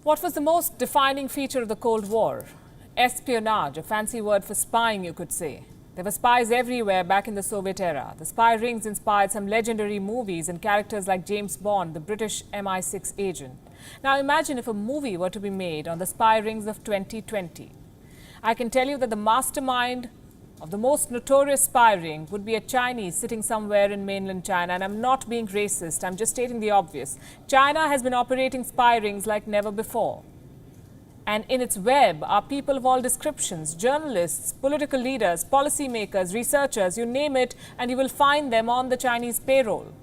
What was the most defining feature of the Cold War? Espionage, a fancy word for spying, you could say. There were spies everywhere back in the Soviet era. The spy rings inspired some legendary movies and characters like James Bond, the British MI6 agent. Now imagine if a movie were to be made on the spy rings of 2020. I can tell you that the mastermind of the most notorious spy ring would be a Chinese sitting somewhere in mainland China. And I'm not being racist, I'm just stating the obvious. China has been operating spy rings like never before. And in its web are people of all descriptions, journalists, political leaders, policymakers, researchers, you name it, and you will find them on the Chinese payroll.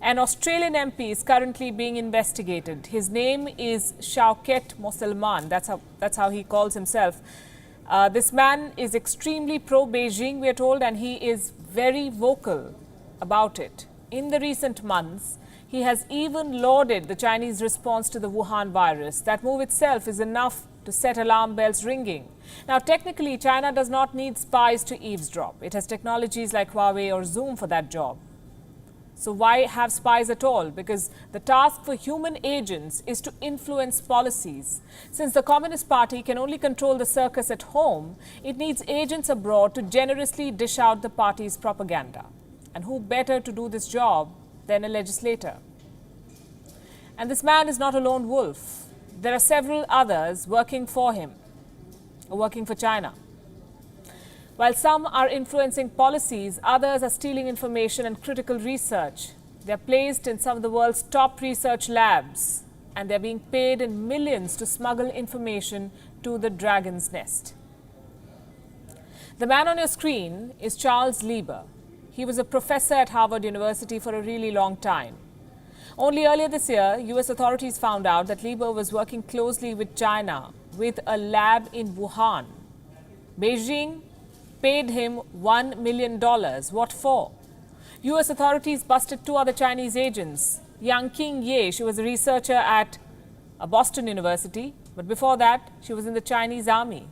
An Australian MP is currently being investigated. His name is Shaukat Mosalman, that's how he calls himself. This man is extremely pro-Beijing, we are told, and he is very vocal about it. In the recent months, he has even lauded the Chinese response to the Wuhan virus. That move itself is enough to set alarm bells ringing. Now, technically, China does not need spies to eavesdrop. It has technologies like Huawei or Zoom for that job. So why have spies at all? Because the task for human agents is to influence policies. Since the Communist Party can only control the circus at home, it needs agents abroad to generously dish out the party's propaganda. And who better to do this job than a legislator? And this man is not a lone wolf. There are several others working for him, or working for China. While some are influencing policies, others are stealing information and critical research. They are placed in some of the world's top research labs, and they are being paid in millions to smuggle information to the dragon's nest. The man on your screen is Charles Lieber. He was a professor at Harvard University for a really long time. Only earlier this year, US authorities found out that Lieber was working closely with China with a lab in Wuhan. Beijing paid him $1 million. What for? US authorities busted two other Chinese agents. Yang Qingye, she was a researcher at Boston University, but before that, she was in the Chinese army.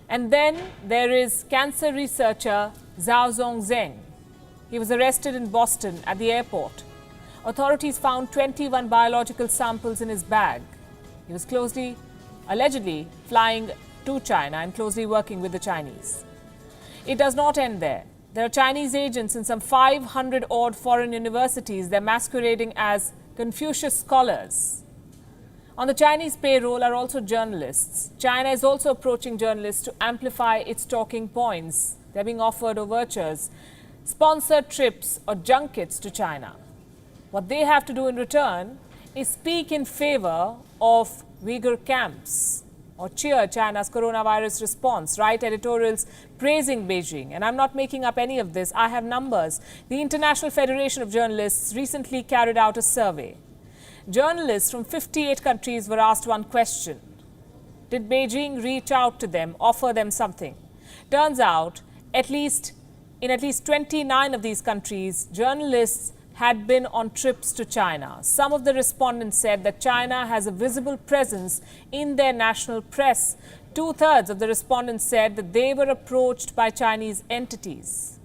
And then there is cancer researcher Zhao Zhongzheng. He was arrested in Boston at the airport. Authorities found 21 biological samples in his bag. He was allegedly flying to China and closely working with the Chinese. It does not end there. There are Chinese agents in some 500 odd foreign universities. They're masquerading as Confucius scholars. On the Chinese payroll are also journalists. China is also approaching journalists to amplify its talking points. They're being offered overtures, sponsored trips or junkets to China. What they have to do in return is speak in favor of Uyghur camps or cheer China's coronavirus response, write editorials praising Beijing. And I'm not making up any of this. I have numbers. The International Federation of Journalists recently carried out a survey. Journalists from 58 countries were asked one question. Did Beijing reach out to them, offer them something? Turns out, in at least 29 of these countries, journalists had been on trips to China. Some of the respondents said that China has a visible presence in their national press. 2/3 of the respondents said that they were approached by Chinese entities.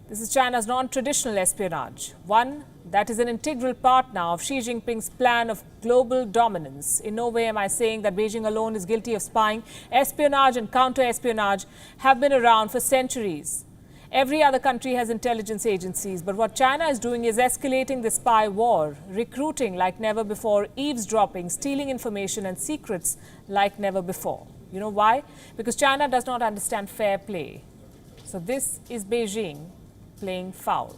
This is China's non-traditional espionage, one that is an integral part now of Xi Jinping's plan of global dominance. In no way am I saying that Beijing alone is guilty of spying. Espionage and counter-espionage have been around for centuries. Every other country has intelligence agencies, but what China is doing is escalating the spy war, recruiting like never before, eavesdropping, stealing information and secrets like never before. You know why? Because China does not understand fair play. So this is Beijing playing foul.